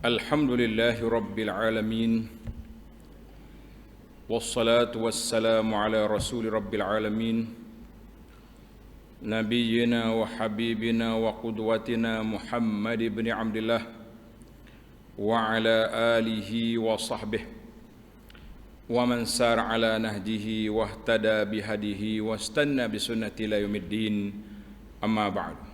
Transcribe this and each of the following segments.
Alhamdulillahi Rabbil Alamin. Wassalatu wassalamu ala Rasuli Rabbil Alamin, Nabiyyina wa Habibina wa Qudwatina Muhammad ibn Abdillah wa ala alihi wa sahbihi wa man sar ala nahjihi wa ihtada bihadihi wa istanna bisunnati ila yaumiddin. Amma ba'du.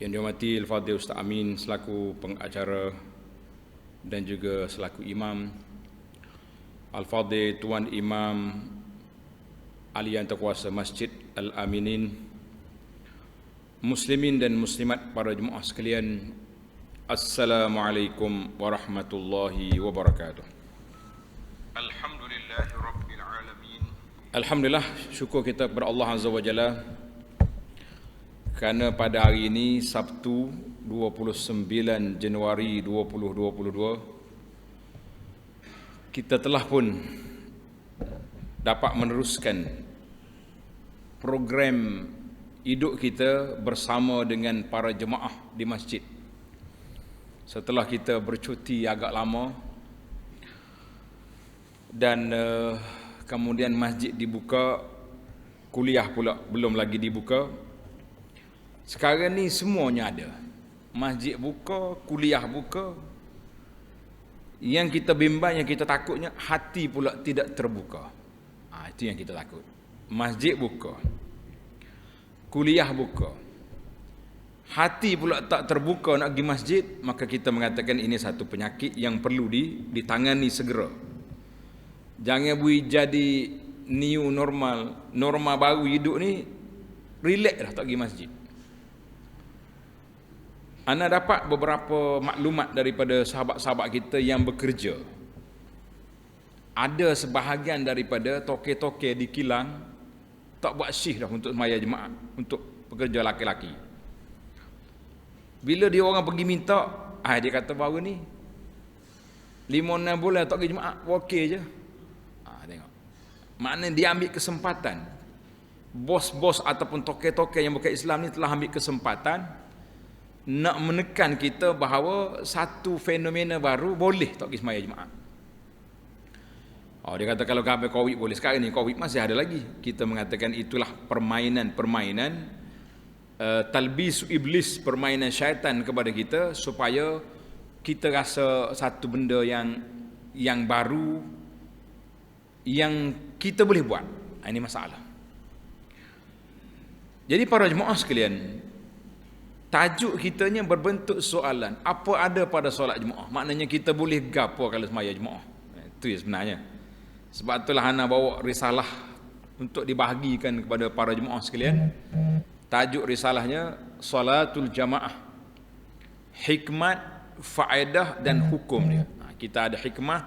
Yang dihormati Al-Fadhil Ustaz Amin selaku pengacara dan juga selaku imam, Al-Fadhil Tuan Imam Alian Terkuasa Masjid Al-Aminin, muslimin dan muslimat para jemaah sekalian, Assalamualaikum warahmatullahi wabarakatuh. Alhamdulillahirabbil alamin. Alhamdulillah, syukur kita kepada Allah Azza wa Jalla kerana pada hari ini Sabtu 29 Januari 2022 kita telah pun dapat meneruskan program hidup kita bersama dengan para jemaah di masjid. Setelah kita bercuti agak lama dan kemudian masjid dibuka, kuliah pula belum lagi dibuka. Sekarang ni semuanya ada. Masjid buka, kuliah buka. Yang kita bimbang, yang kita takutnya hati pula tidak terbuka. Itu yang kita takut. Masjid buka, kuliah buka, hati pula tak terbuka nak pergi masjid, maka kita mengatakan ini satu penyakit yang perlu ditangani segera. Jangan boleh jadi new normal, norma baru hidup ni, relax dah tak pergi masjid. Ana dapat beberapa maklumat daripada sahabat-sahabat kita yang bekerja. Ada sebahagian daripada toke-toke di kilang tak buat syih dah untuk semaya jemaah, untuk pekerja laki-laki. Bila dia orang pergi minta, dia kata baru ni 5-6 bulan tak pergi jemaah, okey je. Tengok. Maknanya dia ambil kesempatan. Bos-bos ataupun toke-toke yang bukan Islam ni telah ambil kesempatan nak menekan kita bahawa satu fenomena baru boleh tak pergi semaya jemaah. Dia kata kalau sampai Covid boleh. Sekarang ni Covid masih ada lagi. Kita mengatakan itulah permainan talbis iblis, permainan syaitan kepada kita supaya kita rasa satu benda yang baru yang kita boleh buat. Ini masalah. Jadi para jemaah sekalian, tajuk kitanya berbentuk soalan. Apa ada pada solat jemaah? Maknanya kita boleh gapo kalau semaya jemaah. Itu ya sebenarnya. Sebab itulah ana bawa risalah untuk dibahagikan kepada para jemaah sekalian. Tajuk risalahnya Salatul Jamaah, hikmat, faedah dan hukum dia. Kita ada hikmah,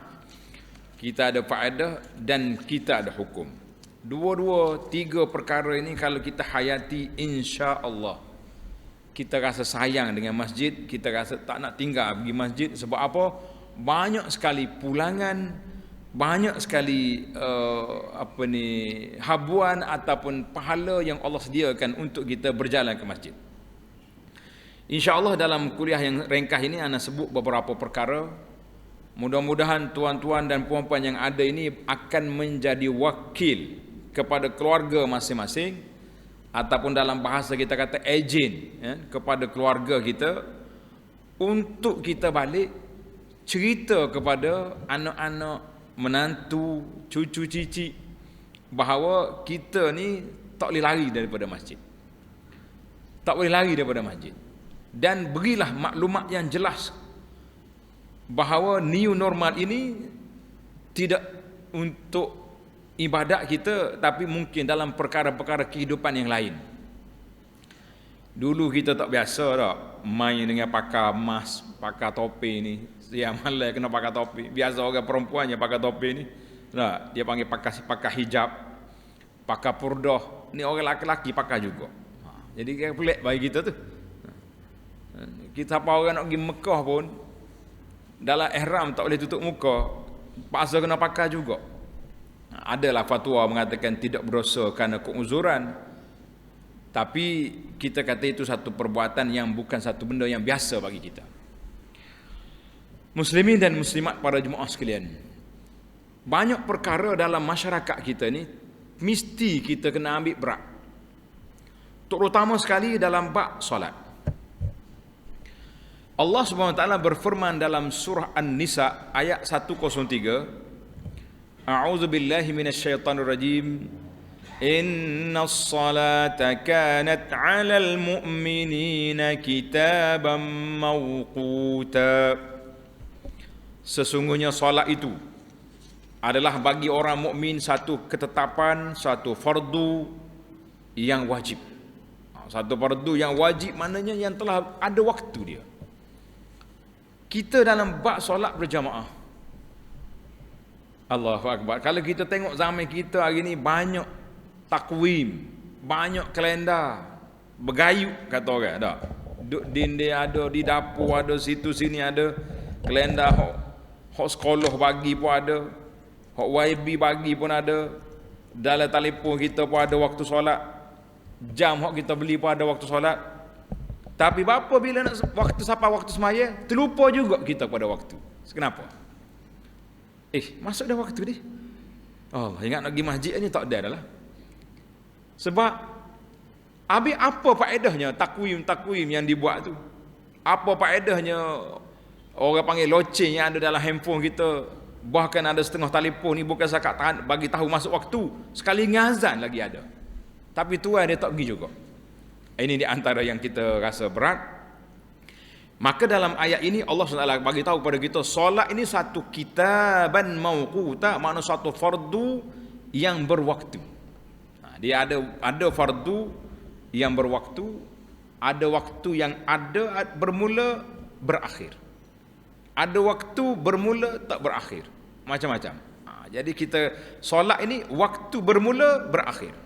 kita ada faedah dan kita ada hukum. Dua-dua, tiga perkara ini kalau kita hayati, insya-Allah kita rasa sayang dengan masjid, kita rasa tak nak tinggal pergi masjid. Sebab apa? Banyak sekali pulangan, banyak sekali habuan ataupun pahala yang Allah sediakan untuk kita berjalan ke masjid. InsyaAllah dalam kuliah yang ringkas ini ana sebut beberapa perkara. Mudah-mudahan tuan-tuan dan puan-puan yang ada ini akan menjadi wakil kepada keluarga masing-masing, ataupun dalam bahasa kita kata ejen, kepada keluarga kita, untuk kita balik cerita kepada anak-anak, menantu, cucu cici bahawa kita ni tak boleh lari daripada masjid. Tak boleh lari daripada masjid. Dan berilah maklumat yang jelas bahawa new normal ini tidak untuk ibadat kita, tapi mungkin dalam perkara-perkara kehidupan yang lain. Dulu kita tak biasa tak main dengan pakai emas, pakai topi ni. Yang malai kena pakai topi. Biasa orang perempuan yang pakai topi ni. Nah, dia panggil pakai hijab, pakai purdah. Ni orang laki-laki pakai juga. Jadi kayak pelik bagi kita tu. Kita apa orang nak pergi Mekah pun, dalam ihram tak boleh tutup muka, paksa kena pakai juga. Adalah fatwa mengatakan tidak berdosa kerana keuzuran, tapi kita kata itu satu perbuatan yang bukan satu benda yang biasa bagi kita. Muslimin dan muslimat para jemaah sekalian, banyak perkara dalam masyarakat kita ni mesti kita kena ambil berat. Terutama sekali dalam bab solat. Allah Subhanahu wa taala berfirman dalam surah An-Nisa ayat 103, A'udzu billahi minasyaitonir rajim. Innas salata kanat 'alal mu'minina kitaban mawquta. Sesungguhnya solat itu adalah bagi orang mukmin satu ketetapan, satu fardu yang wajib. Satu fardu yang wajib maknanya yang telah ada waktu dia. Kita dalam bab solat berjamaah, Allahu Akbar. Kalau kita tengok zaman kita hari ni banyak takwim, banyak kalender, bergayut kata orang dah. Duk dinding ada, di dapur ada, situ sini ada kalender hok sekolah bagi pun ada, hok YB bagi pun ada, dalam telefon kita pun ada waktu solat, jam hok kita beli pun ada waktu solat. Tapi bapa bila nak waktu sampai waktu semaya, terlupa juga kita pada waktu. Kenapa? Masuk dah waktu ni. Oh, ingat nak pergi masjid ni tak ada dah lah. Sebab habis apa faedahnya takwim yang dibuat tu? Apa faedahnya orang panggil loceng yang ada dalam handphone kita, bahkan ada setengah telefon ni bukan zakat tahan bagi tahu masuk waktu, sekali ngazan lagi ada. Tapi tuan dia tak pergi juga. Ini di antara yang kita rasa berat. Maka dalam ayat ini Allah SWT bagi tahu kepada kita, solat ini satu kitaban mawquta, makna satu fardu yang berwaktu. Dia ada fardu yang berwaktu, ada waktu yang ada bermula berakhir. Ada waktu bermula tak berakhir. Macam-macam. Jadi kita solat ini waktu bermula berakhir.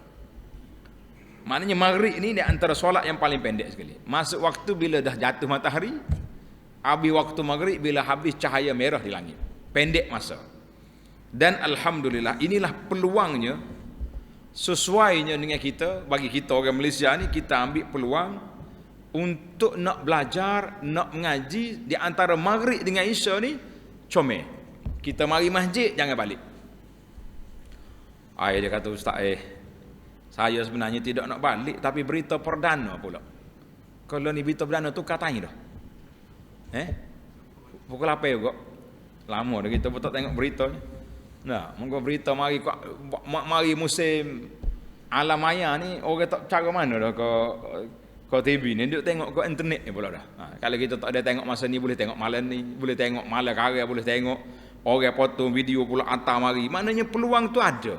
Maknanya maghrib ini di antara solat yang paling pendek sekali. Masuk waktu bila dah jatuh matahari, habis waktu maghrib bila habis cahaya merah di langit. Pendek masa. Dan alhamdulillah inilah peluangnya, sesuainya dengan kita, bagi kita orang Malaysia ni, kita ambil peluang untuk nak belajar, nak mengaji di antara maghrib dengan isya ni comel. Kita mari masjid jangan balik. Dia kata ustaz, saya sebenarnya tidak nak balik, tapi berita perdana pula. Kalau ni berita perdana tu katanya dah. Pukul apa juga? Lama dah kita betul tengok berita ni. Nah, moga berita mari musim alam maya ni orang tak cara mana dah ke TV ni, duk tengok ke internet ni pula dah. Kalau kita tak ada tengok masa ni, boleh tengok malam ni, boleh tengok malam karya, boleh tengok orang potong video pula hantar mari. Maknanya peluang tu ada.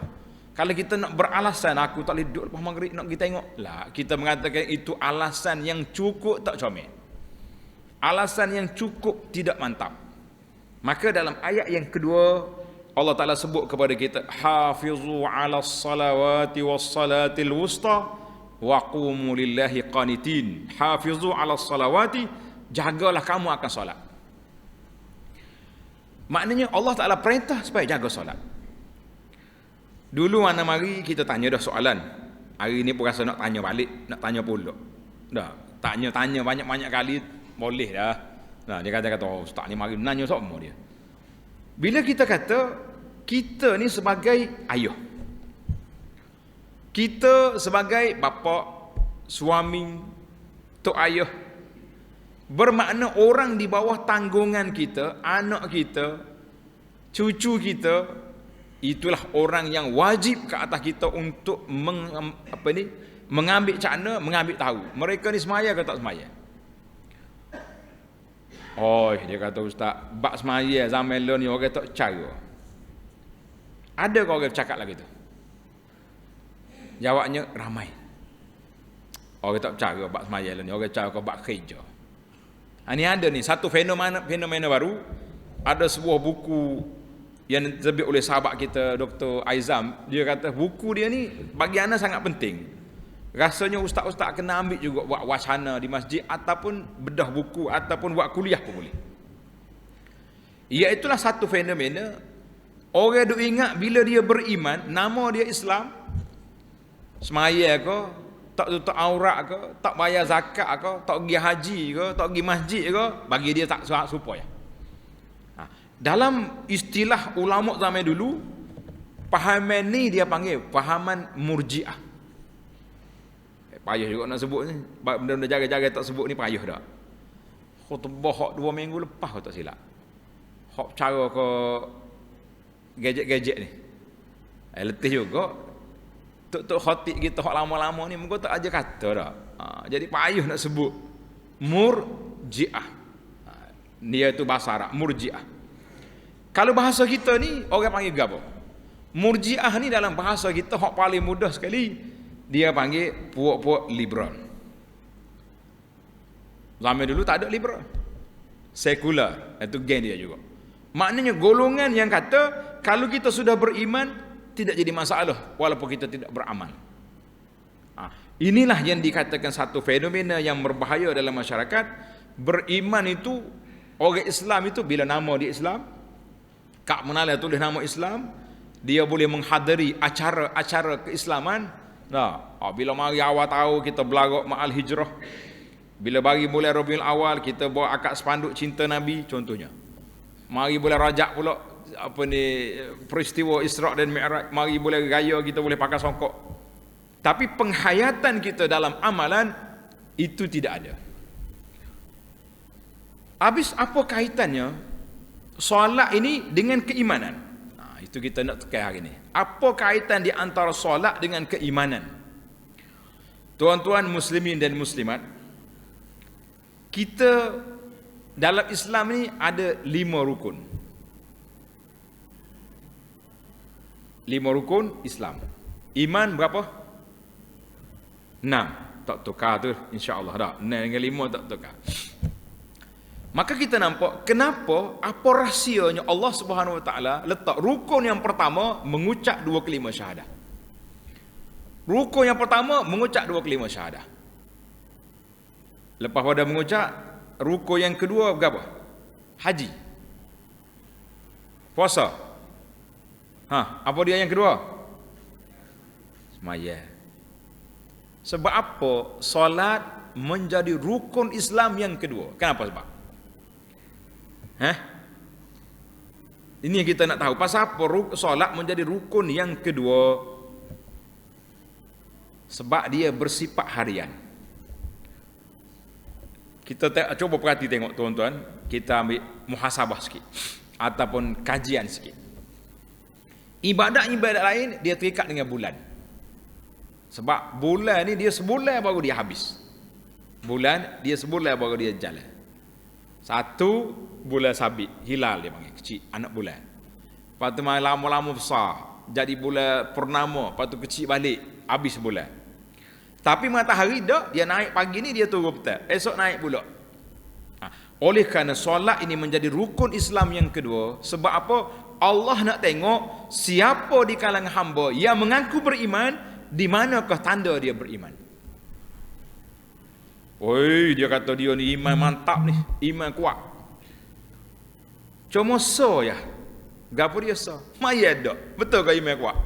Kalau kita nak beralasan aku tak boleh duduk lepas maghrib nak pergi tengok lah, kita mengatakan itu alasan yang cukup tak comel, alasan yang cukup tidak mantap. Maka dalam ayat yang kedua Allah Ta'ala sebut kepada kita, hafizu ala salawati was salatil wusta wa qumu lillahi qanitin. Hafizu ala salawati, jagalah kamu akan solat. Maknanya Allah Ta'ala perintah supaya jaga solat. Dulu mana mari kita tanya dah soalan, hari ni pun rasa nak tanya balik, nak tanya pula dah, tanya banyak-banyak kali boleh dah. Dia kata ustaz ni mari nanya semua dia. Bila kita kata kita ni sebagai ayah, kita sebagai bapa, suami, tok ayah, bermakna orang di bawah tanggungan kita, anak kita, cucu kita, itulah orang yang wajib ke atas kita untuk mengambil cakna, mengambil tahu mereka ni semaya ke tak semaya. Dia kata ustaz, bab semaya zaman lo ni orang tak cara. Ada ke orang cakap lagi tu? Jawabnya ramai. Orang tak cara bab semaya lo ni, orang cara ke bab kerja. Ini ada ni satu fenomena baru. Ada sebuah buku yang terbit oleh sahabat kita Dr. Aizam. Dia kata buku dia ni bagi ana sangat penting. Rasanya ustaz-ustaz kena ambil juga buat wacana di masjid, ataupun bedah buku, ataupun buat kuliah pun boleh. Iaitulah satu fenomena orang duk ingat bila dia beriman, nama dia Islam, semaya ke, tak tutup aurat ke, tak bayar zakat ke, tak pergi haji ke, tak pergi masjid ke, bagi dia tak supaya. Dalam istilah ulama zaman dulu, pahaman ni dia panggil pahaman Murji'ah. Payah juga nak sebut ni. Benda-benda jaga-jaga tak sebut ni payah dah. Khutbah hak 2 minggu lepas kau tak silap. Hak cara ke gadget-gadget ni. Letih juga. Tok-tok khatib kita hak lama-lama ni muka tak aja kata dah. Jadi payah nak sebut Murji'ah. Dia tu bahasa Arab, Murji'ah. Kalau bahasa kita ni orang panggil gapo? Murji'ah ni dalam bahasa kita hak paling mudah sekali dia panggil puak-puak liberal. Zaman dulu tak ada liberal. Sekular, itu geng dia juga. Maknanya golongan yang kata kalau kita sudah beriman tidak jadi masalah walaupun kita tidak beramal. Inilah yang dikatakan satu fenomena yang berbahaya dalam masyarakat. Beriman itu, orang Islam itu bila nama dia Islam, Kak Menala tulis nama Islam, dia boleh menghadiri acara-acara keislaman. Bila mari awal tahu kita berlagak ma'al hijrah, bila bagi bulan Rabiul Awal kita bawa akad spanduk cinta Nabi contohnya. Mari bulan Rajab pula peristiwa Isra' dan Mi'raj, mari bulan raya kita boleh pakai songkok. Tapi penghayatan kita dalam amalan itu tidak ada. Habis apa kaitannya solat ini dengan keimanan? Itu kita nak tekan hari ini. Apa kaitan di antara solat dengan keimanan? Tuan-tuan muslimin dan muslimat, kita dalam Islam ni ada 5 rukun. 5 rukun Islam. Iman berapa? 6. Tak tukar tu insya-Allah dah. 6 dengan 5 tak tukar. Maka kita nampak kenapa, apa rahsianya Allah Subhanahu Wa Taala letak rukun yang pertama mengucap 2 kalimah syahadah. Rukun yang pertama mengucap 2 kalimah syahadah. Lepas pada mengucap, rukun yang kedua berapa? Haji. Puasa. Apa dia yang kedua? Semaya. Sebab apa solat menjadi rukun Islam yang kedua? Kenapa sebab? Ini yang kita nak tahu. Pasal apa solat menjadi rukun yang kedua? Sebab dia bersifat harian. Kita coba perhati tengok tuan-tuan. Kita ambil muhasabah sikit ataupun kajian sikit. Ibadat-ibadat lain dia terikat dengan bulan. Sebab bulan ni dia sebulan baru dia habis. Bulan dia sebulan baru dia jalan. Satu bulan sabit, hilal dia panggil, kecil, anak bulan. Lepas tu lama-lama besar, jadi bulan purnama, lepas tu kecil balik, habis bulan. Tapi matahari dah, dia naik pagi ni, dia turun petang. Esok naik pula. Oleh kerana solat ini menjadi rukun Islam yang kedua, sebab apa? Allah nak tengok siapa di kalangan hamba yang mengaku beriman, di manakah tanda dia beriman. Oi, dia kata dia ni iman mantap ni, iman kuat. Cuma so ya. Gapo dia so? Maya dak. Betul ke iman kuat?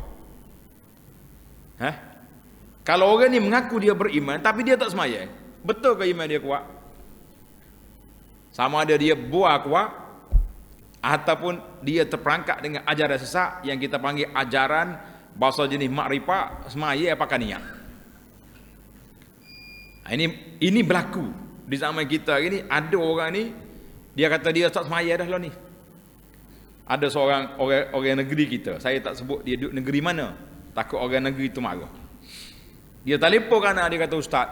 Kalau orang ni mengaku dia beriman tapi dia tak semaya, betul ke iman dia kuat? Sama ada dia buat kuat ataupun dia terperangkap dengan ajaran sesat yang kita panggil ajaran bahasa jenis makrifat, semaya apakah niat. Ini berlaku di zaman kita ini. Ada orang ni dia kata dia tak semaya dah lah ni. Ada seorang orang negeri kita, saya tak sebut dia duduk negeri mana, takut orang negeri itu marah. Dia telefon kanan, dia kata, Ustaz,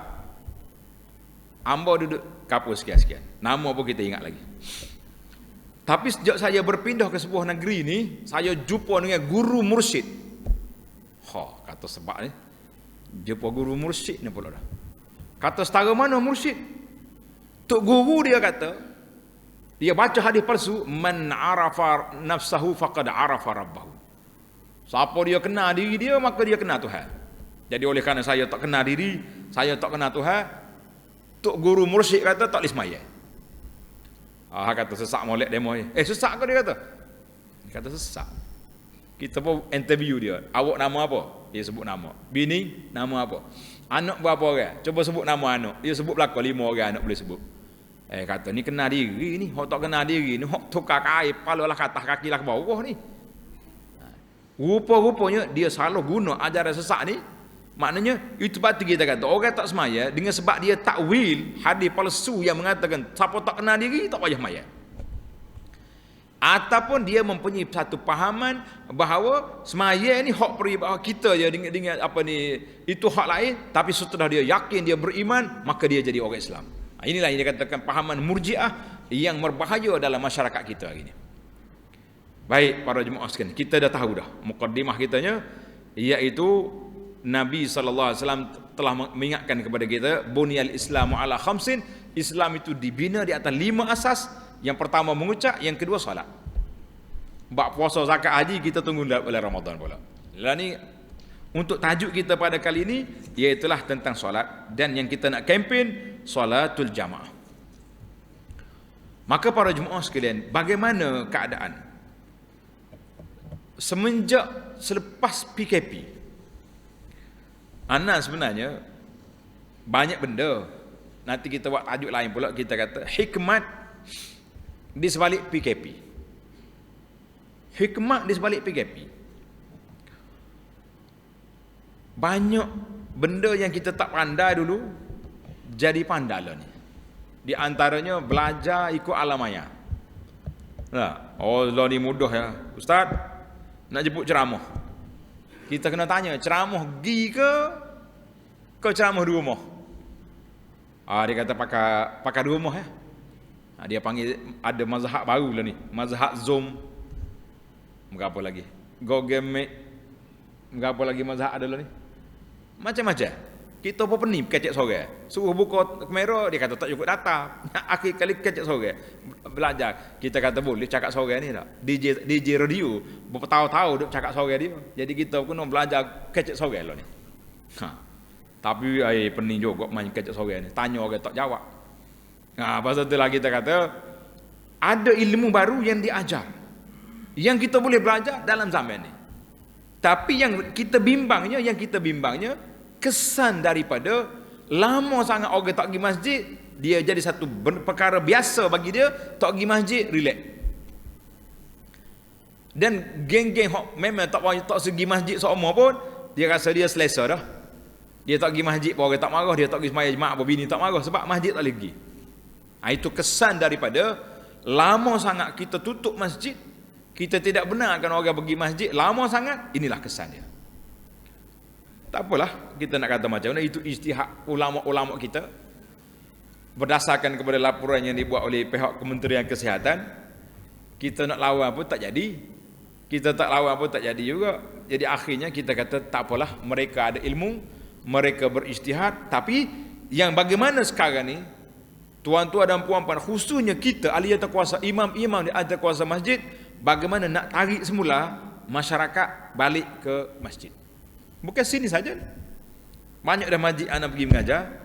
hamba duduk kapus sekian-sekian, nama pun kita ingat lagi. Tapi sejak saya berpindah ke sebuah negeri ni, saya jumpa dengan guru mursyid. Kata sebab ni jumpa guru mursyid ni pula dah. Kata setara mana mursyid? Tok guru dia kata, dia baca hadis palsu, man arafa nafsahu faqad arafa rabbahu. Siapa dia kenal diri dia, maka dia kenal Tuhan. Jadi oleh kerana saya tak kenal diri, saya tak kenal Tuhan, tok guru mursyid kata tak boleh sembahyang. Kata sesak molek demo ni. Sesak ke dia kata? Dia kata sesak. Kita pun interview dia. Awak nama apa? Dia sebut nama. Bini, nama apa? Anak berapa orang? Cuba sebut nama anak. Dia sebut belakang 5 orang anak boleh sebut. Kata ni kena diri ni, hok tak kena diri ni, hok tukar kain, kepala lah ke atas, kaki lah ke bawah ni. Rupa-rupanya dia salah guna ajaran sesat ni. Maknanya itu batu kita kata orang tak semaya dengan sebab dia takwil hadis palsu yang mengatakan siapa tak kena diri tak payah semaya. Ataupun dia mempunyai satu pahaman bahawa semaya ni hak peribahasa kita je dengan apa ni, itu hak lain, tapi setelah dia yakin dia beriman maka dia jadi orang Islam. Inilah yang dikatakan pahaman Murji'ah yang berbahaya dalam masyarakat kita hari ini. Baik para jemaah sekalian, kita dah tahu dah mukaddimah kitanya, iaitu Nabi SAW telah mengingatkan kepada kita bunyal Islamu ala khamsin, Islam itu dibina di atas 5 asas. Yang pertama mengucap, yang kedua salat. Bab puasa, zakat, haji kita tunggu bulan Ramadan pula. Lah ni untuk tajuk kita pada kali ini iaitulah tentang solat, dan yang kita nak kempen solatul jamaah. Maka para jemaah sekalian, bagaimana keadaan semenjak selepas PKP? Ana sebenarnya banyak benda. Nanti kita buat tajuk lain pula, kita kata hikmat di sebalik PKP. Hikmat di sebalik PKP. Banyak benda yang kita tak pandai dulu jadi pandai lah ni. Di antaranya belajar ikut alam maya. Nah, Allah ni mudah ya. Ustaz nak jemput ceramah. Kita kena tanya, ceramah pergi ke ceramah di rumah? Dia kata pakai di rumah ya. Dia panggil ada mazhab baru lah ni, mazhab Zoom. Berapa lagi? Google Meet. Berapa lagi mazhab ada lah ni? Macam-macam. Kita pun pening kecek sore. Suruh buka kamera, dia kata tak cukup data. Akhir kali kecek sore. Belajar. Kita kata boleh cakap sore ni tak? DJ radio bertahun-tahun duk cakap sore dia. Jadi kita kena belajar kecek sore lah ni. Tapi pening juga main kecek sore ni. Tanya orang tak jawab. Pasal tu lah kita kata ada ilmu baru yang diajar, yang kita boleh belajar dalam zaman ni. Tapi yang kita bimbangnya kesan daripada lama sangat orang tak pergi masjid, dia jadi satu perkara biasa bagi dia tak pergi masjid, relax. Dan geng-geng memang tak segi masjid seumur pun dia rasa dia selesa dah. Dia tak pergi masjid pun orang tak marah, dia tak pergi sembahyang jemaah pun bini tak marah sebab masjid tak boleh pergi. Itu kesan daripada lama sangat kita tutup masjid, kita tidak benarkan orang pergi masjid lama sangat. Inilah kesan dia. Tak apalah kita nak kata macam mana, itu ijtihad ulama-ulama kita berdasarkan kepada laporan yang dibuat oleh pihak Kementerian Kesihatan. Kita nak lawan pun tak jadi, kita tak lawan pun tak jadi juga. Jadi akhirnya kita kata tak apalah, mereka ada ilmu, mereka berijtihad. Tapi yang bagaimana sekarang ni, tuan-tuan dan puan-puan, khususnya kita ahli kuasa, imam-imam di atas kuasa masjid, bagaimana nak tarik semula masyarakat balik ke masjid. Bukan sini saja. Banyak dah masjid anak pergi mengajar.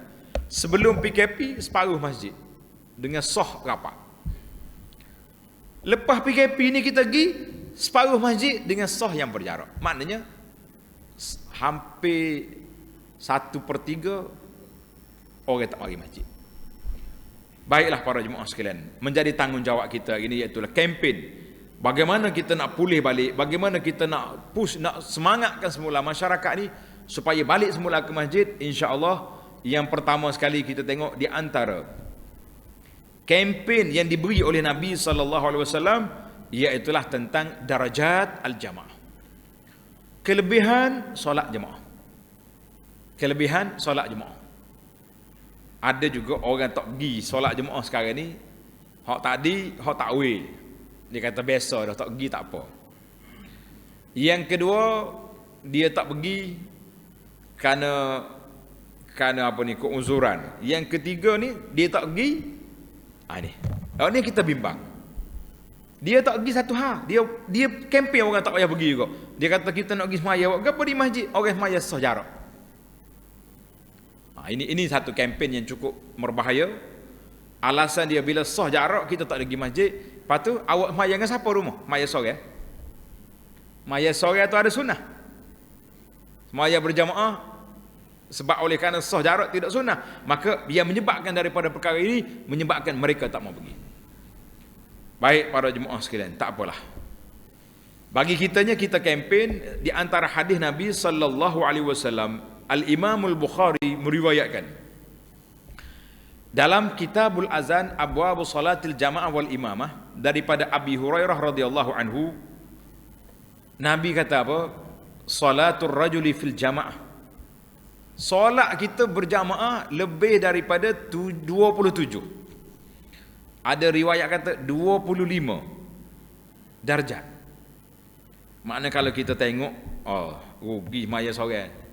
Sebelum PKP separuh masjid dengan sah rapat. Lepas PKP ni kita pergi separuh masjid dengan sah yang berjarak. Maknanya hampir 1/3 orang tak pergi masjid. Baiklah para jemaah sekalian, menjadi tanggungjawab kita hari ini iaitu kempen bagaimana kita nak pulih balik, bagaimana kita nak push, nak semangatkan semula masyarakat ni supaya balik semula ke masjid. Insya-Allah yang pertama sekali kita tengok di antara kempen yang diberi oleh Nabi SAW iaitu tentang darajat al-jamaah. Kelebihan solat jemaah. Kelebihan solat jemaah. Ada juga orang tak pergi solat jemaah sekarang ni, hak tadi hak takwil. Dia kata biasa dah, tak pergi tak apa. Yang kedua, dia tak pergi kerana apa ni, keuzuran. Yang ketiga ni dia tak pergi ni kita bimbang. Dia tak pergi satu hal, dia kempen orang tak payah pergi juga. Dia kata kita nak pergi sembahyang, apa di masjid orang sembahyang sah jarak. Ini satu kempen yang cukup berbahaya. Alasan dia bila sah jarak kita tak pergi masjid. Lepas tu awak sembahyang dengan siapa rumah? Sembahyang sore. Sembahyang sore tu ada sunnah. Sembahyang berjamaah Sebab oleh kerana sah jarak tidak sunnah, maka dia menyebabkan daripada perkara ini, menyebabkan mereka tak mau pergi. Baik para jemaah sekalian, tak apalah. Bagi kitanya, kita kempen di antara hadis Nabi sallallahu alaihi wasallam. Al-Imam Al-Bukhari meriwayatkan dalam Kitabul Azan Abwab Salatil Jamaah wal Imamah daripada Abi Hurairah radhiyallahu anhu, Nabi kata apa? Salatul rajuli fil jamaah. Solat kita berjamaah lebih daripada 27. Ada riwayat kata 25 darjat. Maknanya kalau kita tengok, rugi maya seorang.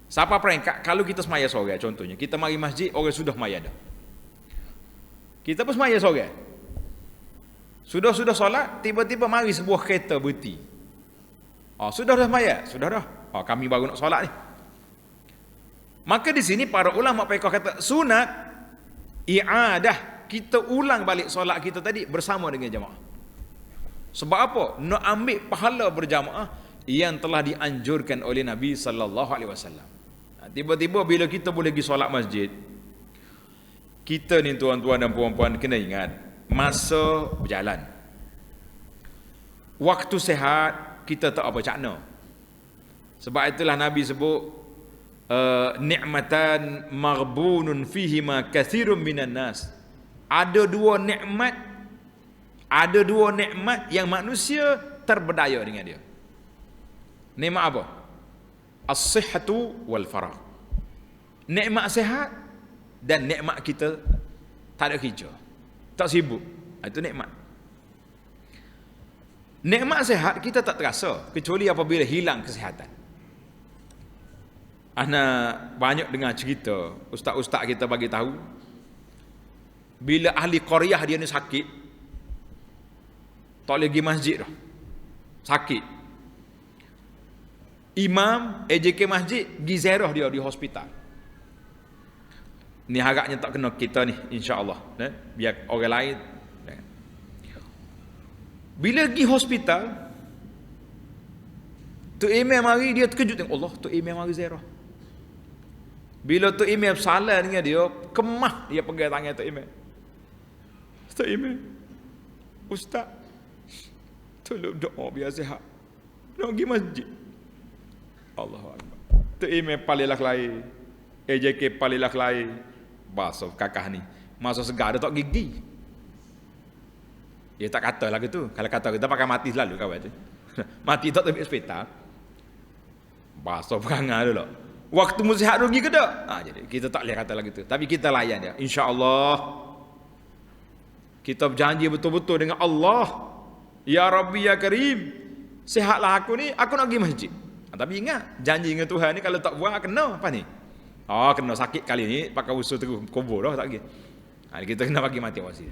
Siapa perangkat kalau kita semaya seorang, contohnya kita mari masjid, orang sudah maya dah. Kita pun semaya seorang. Sudah solat, tiba-tiba mari sebuah kereta berhenti. Sudah dah maya, sudah dah. Kami baru nak solat ni. Maka di sini para ulama fiqh kata sunat i'adah, kita ulang balik solat kita tadi bersama dengan jemaah. Sebab apa? Nak ambil pahala berjamaah yang telah dianjurkan oleh Nabi sallallahu alaihi wasallam. Tiba-tiba bila kita boleh pergi solat masjid, kita ni tuan-tuan dan puan-puan kena ingat masa berjalan. Waktu sehat kita tak apa cakna. Sebab itulah Nabi sebut ni'matan maghbunun fihima katsirun minan nas. Ada dua nikmat yang manusia terberdaya dengan dia. Nikmat apa? As-sihhatu wal faragh. Nikmat sehat dan nikmat kita tak ada kerja, tak sibuk. Itu nikmat. Nikmat sehat kita tak terasa kecuali apabila hilang kesihatan. Ana banyak dengar cerita ustaz-ustaz kita bagi tahu bila ahli qaryah dia ni sakit, tak boleh pergi masjid dah. Sakit. Imam AJK masjid pergi ziarah dia di hospital. Ni harapnya tak kena kita ni, insya-Allah, biar orang lain. Bila pergi hospital, Tok Imam mari, dia terkejut tengok, Allah, Tok Imam mari ziarah. Bila Tok Imam salam dengan dia, kemah dia pegang tangan Tok Imam. Tok Imam, Ustaz, tolong doa biar sihat. Nak pergi masjid. Allahu Akbar. Tok Imam palilah lain, AJK palilah lain. Basuh kakak ni masuk segar dia tak gigi. Dia tak kata lah gitu. Kalau kata kita pakai mati selalu kawan tu. Mati tak pergi hospital. Basuh perangai dulu. Waktu musihat rugi ke tak? Jadi kita tak boleh kata lagi tu. Tapi kita layan dia. InsyaAllah kita berjanji betul-betul dengan Allah. Ya Rabbi ya Karim, sihatlah aku ni, aku nak pergi masjid. Tapi ingat, janji dengan Tuhan ni kalau tak buat kena apa ni? Kena sakit kali ni, pakai usul terus kubur dah tak pergi. Kita kena bagi mati wasi.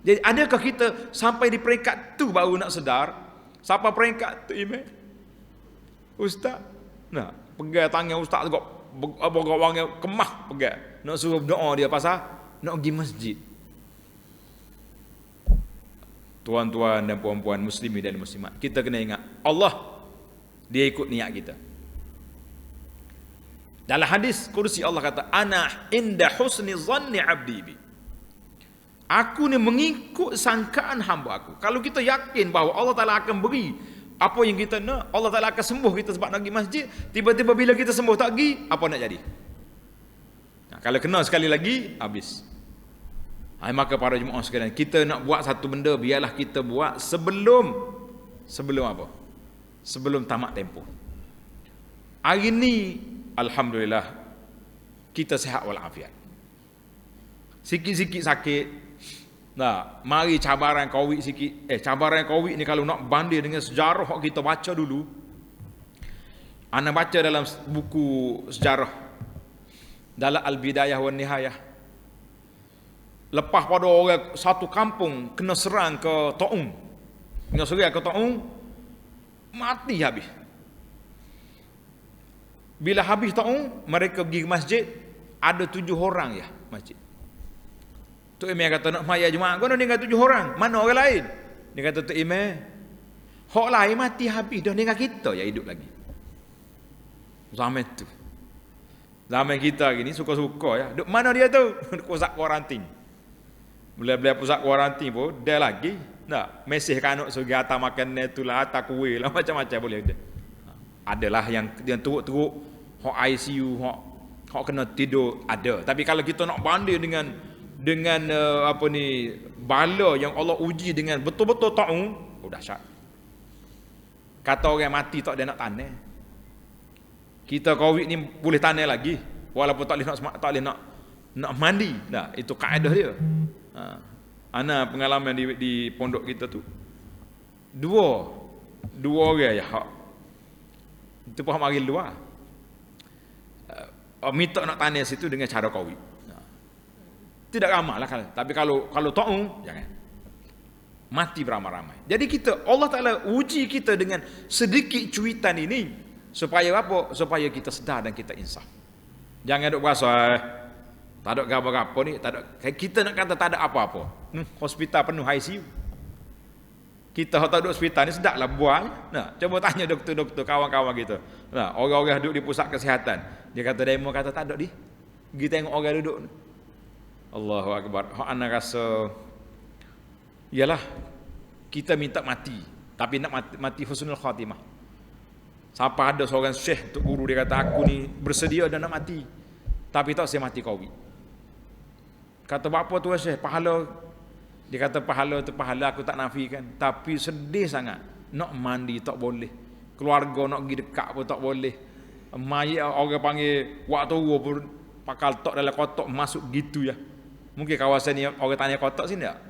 Jadi adakah kita sampai di peringkat tu baru nak sedar? Siapa peringkat tu Imam? Ustaz. Nah, pegang tangan ustaz tu abang-abangnya kemah pegang. Nak suruh doa dia pasal nak pergi masjid. Tuan-tuan dan puan-puan muslimin dan muslimat, kita kena ingat Allah, dia ikut niat kita. Dalam hadis kursi Allah kata, ana inda husni zanni abdi bi. Aku ni mengikut sangkaan hamba aku. Kalau kita yakin bahawa Allah Ta'ala akan beri apa yang kita nak, Allah Ta'ala akan sembuh kita sebab nak pergi masjid, tiba-tiba bila kita sembuh tak pergi, apa nak jadi? Kalau kena sekali lagi, habis. Maka para jemaah sekalian, kita nak buat satu benda, biarlah kita buat sebelum apa? Sebelum tamat tempoh. Hari ni alhamdulillah kita sihat walafiat. Sikit-sikit sakit. Mari cabaran Covid sikit. Cabaran Covid ni kalau nak banding dengan sejarah yang kita baca dulu. Ana baca dalam buku sejarah dalam Al-Bidayah wan Nihayah. Lepas pada orang satu kampung kena serang ke Taung. Kena serang ke Taung, mati habis. Bila habis Taung, mereka pergi ke masjid, ada 7 orang ya masjid. Tok Imam kata nak maya jemaah, kau nak tinggal 7 orang, mana orang lain? Dia kata Tok Imam, hak lain mati habis dah, tinggal kita yang hidup lagi. Zaman tu. Zaman kita gini suka-suka ya. Duk mana dia tu? Duk pusat kuarantin. Bila-bila pusat kuarantin pun dia lagi. Nak mesej kanuk sugi atas makan itulah atas kuih lah macam-macam boleh ada. Adalah yang teruk-teruk hok ICU, hok kena tidur ada. Tapi kalau kita nak banding dengan apa ni bala yang Allah uji dengan betul-betul tahu, oh dahsyat. Kata orang mati tak dia nak tanah. Kita COVID ni boleh tanah lagi walaupun tak boleh nak mandi. Dah, itu kaedah dia. Ana pengalaman di pondok kita tu. Dua orang ya hak. Itu pun mari luar. Minta nak tanah situ dengan cara COVID. Tidak ramai lah kalau. Tapi kalau tahu jangan. Mati beramai-ramai. Jadi Allah Ta'ala uji kita dengan sedikit cuitan ini supaya apa? Supaya kita sedar dan kita insaf. Jangan duk berasa tak ada apa-apa ni, tak ada. Kita nak kata tak ada apa-apa. Hospital penuh ICU. Kita tak duduk hospital ni sedaplah buang. Nah, coba tanya doktor-doktor kawan-kawan kita. Nah, orang-orang duduk di pusat kesihatan. Dia kata demo kata tak ada di. Kita tengok orang duduk. Allahu akbar. Hak ana rasa ialah kita minta mati, tapi nak mati husnul khatimah. Siapa ada seorang syekh tu guru dia kata aku ni bersedia dah nak mati, tapi tak saya mati COVID. Kata apa tu syekh? Pahala. Dia kata pahala tu pahala aku tak nafikan, tapi sedih sangat. Nak mandi tak boleh, keluarga nak pergi dekat pun tak boleh. Mayat orang panggil waktu pun pakal tok dalam kotak masuk gitu ya. Mungkin kawasan ni orang tanya kotak sini tak?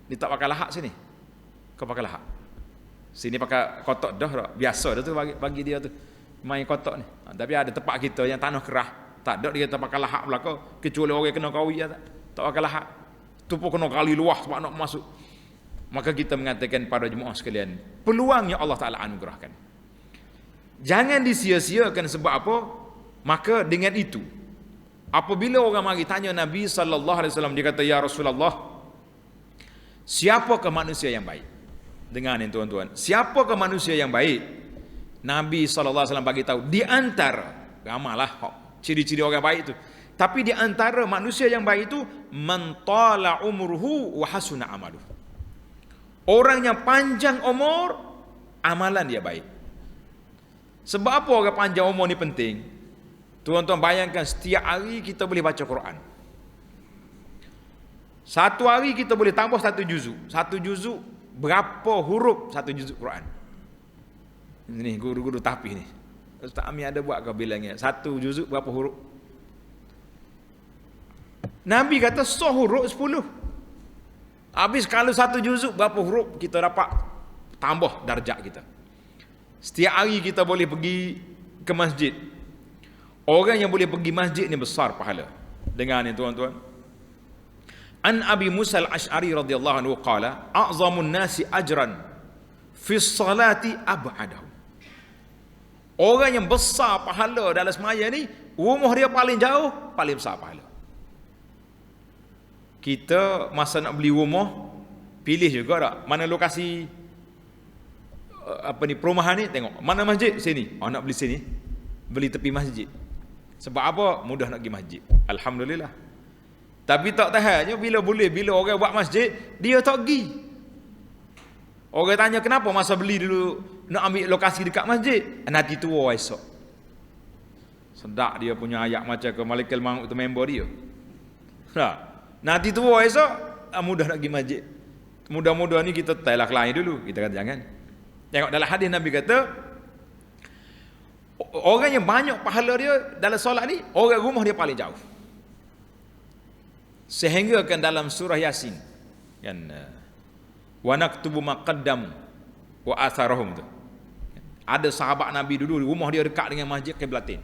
Dia tak pakai lahak sini. Kau pakai lahak. Sini pakai kotak dah tak? Biasa dah tu bagi dia tu. Main kotak ni. Tapi ada tempat kita yang tanah kerah. Tak ada dia kata pakai lahak belakang. Kecuali orang kena kawi ya tak? Tak pakai lahak. Tu pun kena kali luah sebab nak masuk. Maka kita mengatakan pada jemaah sekalian, peluang yang Allah Ta'ala anugerahkan. Jangan disia-siakan sebab apa? Maka dengan itu, apabila orang mari tanya Nabi SAW, dia kata, ya Rasulullah, siapakah manusia yang baik? Dengar ni tuan-tuan. Siapakah manusia yang baik? Nabi SAW bagi tahu di antara ramalah ciri-ciri orang baik itu. Tapi di antara manusia yang baik itu man tala umruhu wa hasuna amaluhu. Orang yang panjang umur, amalan dia baik. Sebab apa orang panjang umur ni penting? Tuan-tuan bayangkan setiap hari kita boleh baca Quran. Satu hari kita boleh tambah satu juzuk. Satu juzuk berapa huruf satu juzuk Quran? Ini guru-guru tapih ni. Ustaz Ami ada buat ke bilangnya? Satu juzuk berapa huruf? Nabi kata 100 huruf 10. Habis kalau satu juzuk berapa huruf kita dapat tambah darjat kita. Setiap hari kita boleh pergi ke masjid. Orang yang boleh pergi masjid ni besar pahala. Dengar ni tuan-tuan. An Abi Musa al-Ash'ari radhiyallahu anhu qala a'zamun nasi ajran fi salati ab'adahu. Orang yang besar pahala dalam semaya ni, rumah dia paling jauh, paling besar pahala. Kita masa nak beli rumah, pilih juga tak mana lokasi perumahan ni, tengok mana masjid sini. Nak beli sini, beli tepi masjid. Sebab apa? Mudah nak pergi masjid. Alhamdulillah. Tapi tak tahannya bila orang buat masjid, dia tak pergi. Orang tanya kenapa masa beli dulu nak ambil lokasi dekat masjid, nanti tua esok. Sedap dia punya ayat macam ke Malikul Maut tu member dia. Nanti tua esok mudah nak pergi masjid. Mudah-mudah ni kita taylah lain dulu. Kita kata jangan. Tengok dalam hadis Nabi kata, orang yang banyak pahala dia dalam solat ni, orang rumah dia paling jauh. Sehingga kan dalam surah Yasin kan wa naktubu ma qaddam wa atharahum tu. Ada sahabat Nabi dulu rumah dia dekat dengan Masjid Qiblatain.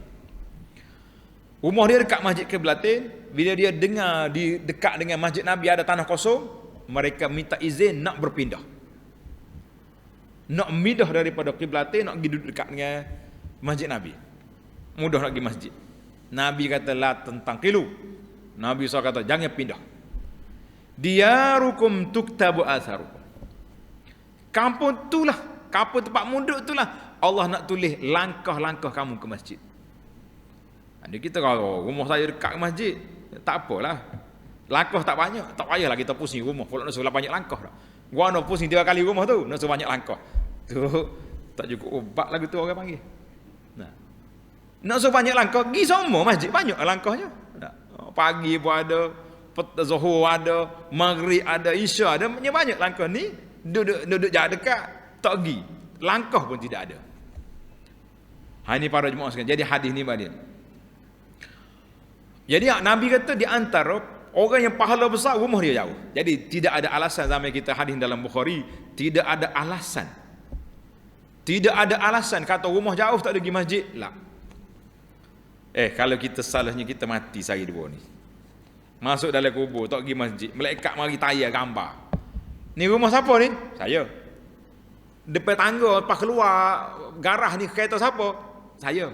Rumah dia dekat Masjid Qiblatain, bila dia dengar di dekat dengan Masjid Nabi ada tanah kosong, mereka minta izin nak berpindah. Nak mindah daripada Qiblatain nak pergi duduk dekat dengan Masjid Nabi. Mudah nak pergi masjid. Nabi kata la tentang kilu. Nabi SAW kata jangan pindah. Diyarukum tuktabu atharukum. Kampung itulah, kampung tempat munduk itulah Allah nak tulis langkah-langkah kamu ke masjid. Ada kita kalau rumah saya dekat masjid, tak apalah. Langkah tak banyak, tak payahlah kita pusing rumah. Pula nak suruh banyak langkah dah. Gua nak pusing 3 kali rumah tu, nak suruh banyak langkah. Tu tak cukup obat lagu tu orang panggil. Nah. Nak suruh banyak langkah, pergi semua masjid banyak langkahnya. Pagi pun ada, Zuhur ada, Maghrib ada, Isya ada, banyak langkah ni. Duduk jarak dekat, tak pergi. Langkah pun tidak ada. Ini para jemaah sekalian. Jadi hadis ni badin. Jadi Nabi kata di antara orang yang pahala besar rumah dia jauh. Jadi tidak ada alasan zaman kita hadis dalam Bukhari, tidak ada alasan. Tidak ada alasan kata rumah jauh tak ada pergi masjid. Lah. Kalau kita salahnya kita mati sehari dua ni. Masuk dalam kubur tak pergi masjid, malaikat mari tayar gambar. Ni rumah siapa ni? Saya. Depan tangga lepas keluar garah ni kereta siapa? Saya.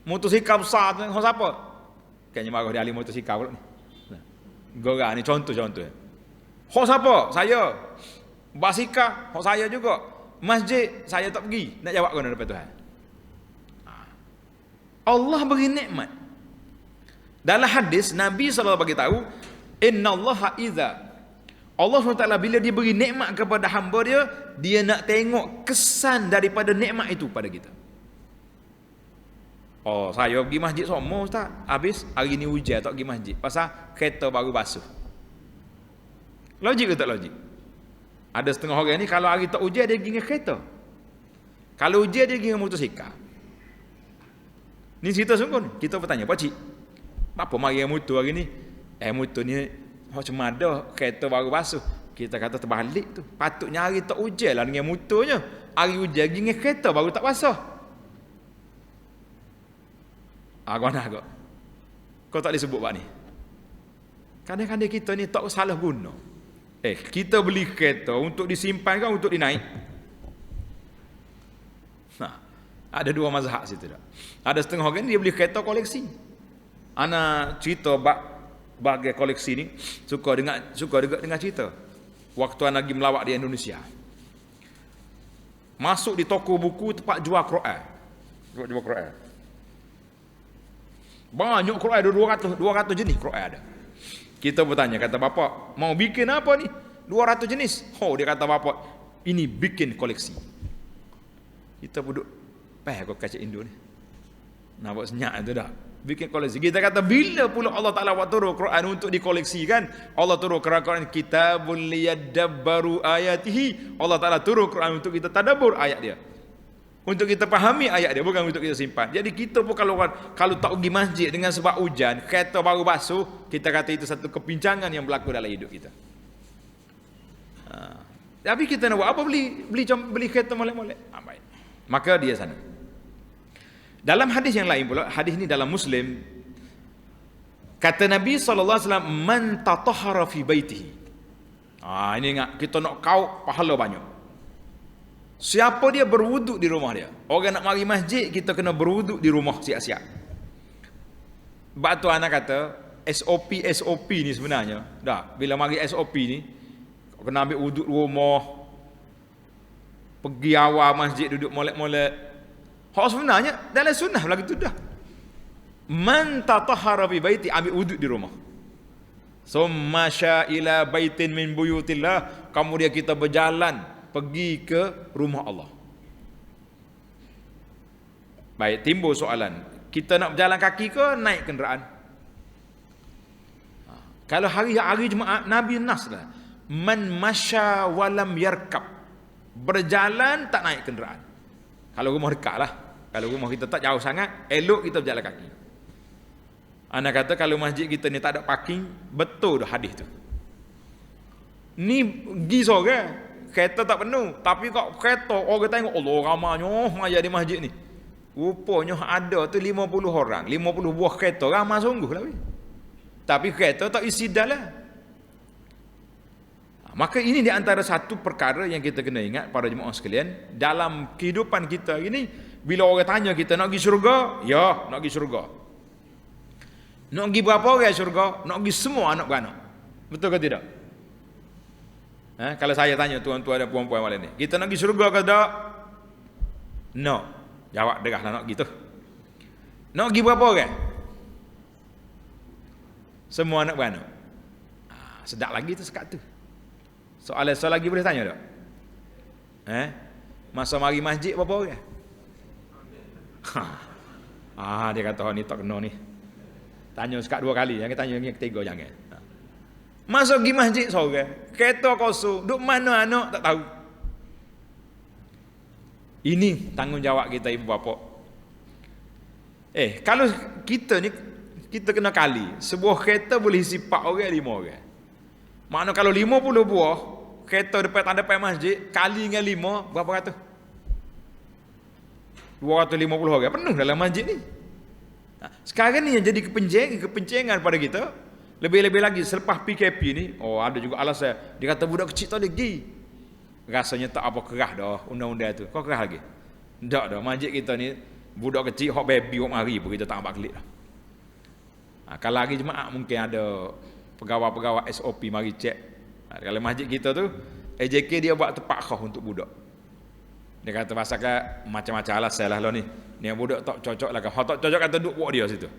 Motosikal besar tu siapa? Kayaknya marah dia ahli motosikal pula ni. Gorah ni contoh. Hok siapa? Saya. Basikal, hok saya juga. Masjid, saya tak pergi. Nak jawab kena depan Tuhan. Allah beri nikmat. Dalam hadis Nabi SAW bagi tahu, innallaha idza Allah SWT bila dia beri nikmat kepada hamba dia, dia nak tengok kesan daripada nikmat itu pada kita. Oh, saya pergi masjid semua Ustaz. Habis hari ni hujan tak pergi masjid. Pasal kereta baru basuh. Logik ke tak logik? Ada setengah orang ni kalau hari tak hujan dia pergi dengan kereta. Kalau hujan dia pergi dengan motosikal. Ni cerita sungguh ni. Kita bertanya, Pak Cik, apa mari yang motor hari ni? Motor ni macam ada kereta baru basuh. Kita kata terbalik tu. Patutnya hari tak hujan lah dengan motornya. Hari hujan pergi dengan kereta baru tak basah. Kau nak kau? Kau tak disebut buat ni. Kadang-kadang kita ni tak salah guna. Kita beli kereta untuk disimpan kan untuk dinaik? Ada dua mazhab situ dah. Ada setengah orang dia beli kereta koleksi. Ana cerita bagai koleksi ni suka dengan cerita. Waktu ana pergi melawat di Indonesia. Masuk di toko buku tempat jual Quran. Jual Quran. Banyak Quran ada 200 jenis Quran ada. Kita bertanya, kata bapak, mau bikin apa ni? 200 jenis. Dia kata bapak, ini bikin koleksi. Kita duduk kau kaca Indo ni. Nampak senyap itu dah. Bikin koleksi. Kita kata bila pula Allah Taala buat turun Quran untuk dikoleksikan? Allah turun Quran kitabul liyadabbaru ayatihi. Allah Taala turun Quran untuk kita tadabbur ayat dia. Untuk kita fahami ayat dia, bukan untuk kita simpan. Jadi kita pun kalau tak pergi masjid dengan sebab hujan, kereta baru basuh, kita kata itu satu kepincangan yang berlaku dalam hidup kita. Tapi kita nak buat apa? Beli kereta molek-molek. Baik. Maka dia sana. Dalam hadis yang lain pula, hadis ni dalam Muslim, kata Nabi SAW, man tatahhara fi baitihi. Ini ingat, kita nak kau pahala banyak. Siapa dia berwuduk di rumah dia? Orang nak mari masjid, kita kena berwuduk di rumah siap-siap. Sebab tu anak kata SOP ni sebenarnya dah, bila mari SOP ni kena ambil wuduk rumah, pergi awal masjid duduk molek-molek. Hak sebenarnya dalam sunnah lagi tu dah. Man tatahhara fi baiti, ambil wuduk di rumah. Summa ila baitin min buyutillah, kemudian kita berjalan pergi ke rumah Allah. Baik, timbul soalan, kita nak berjalan kaki ke naik kenderaan? Kalau hari Jumaat Nabi nas lah, man masya walam yarkab, berjalan tak naik kenderaan. Kalau rumah dekat lah, kalau rumah kita tak jauh sangat, elok kita berjalan kaki. Anak kata kalau masjid kita ni tak ada parking, betul dah hadis tu. Ni pergi sore, kereta tak penuh, tapi kat kereta orang tengok Allah ramanya maya di masjid ni. Rupanya ada tu 50 orang, 50 buah kereta, ramai sungguh lah. Tapi kereta tak isi dah lah. Maka ini di antara satu perkara yang kita kena ingat para jemaah sekalian, dalam kehidupan kita ini, bila orang tanya kita nak pergi syurga, ya nak pergi syurga. Nak pergi berapa orang syurga? Nak pergi semua anak beranak. Betul ke tidak? Kalau saya tanya tuan-tuan dan puan-puan malam ni, kita nak pergi syurga ke tak? No. Jawab derahlah nak gitu. Nak pergi berapa orang? Semua nak beranak. Sedap lagi tu sekat tu. Soalan lagi boleh tanya tak? Masa mari masjid berapa orang? Dia kata ni tak kena ni. Tanya sekat 2 kali, jangan tanya yang ketiga jangan. Masa pergi masjid seorang, kereta kosong, duk mana anak tak tahu. Ini tanggungjawab kita ibu bapa. Kalau kita ni kita kena kali, sebuah kereta boleh isi 4 orang 5 orang. Makna kalau 50 buah kereta depan masjid kali dengan 5 berapa ratus? 250 orang penuh dalam masjid ni. Sekarang ni yang jadi kepencengan pada kita. Lebih-lebih lagi selepas PKP ni, ada juga alasan. Dia kata budak kecil tak boleh pergi. Rasanya tak apa kerah dah undang-undang tu. Kau kerah lagi? Tak dah. Masjid kita ni budak kecil hok baby hok mari pun kita tak nampak kelik dah. Kalau lagi jemaah mungkin ada pegawai-pegawai SOP mari cek. Kalau masjid kita tu AJK dia buat tempat khas untuk budak. Dia kata pasal macam-macam alasan lah ni. Ni budak tak cocok lah. Hok tak cocok kata duduk buat dia situ.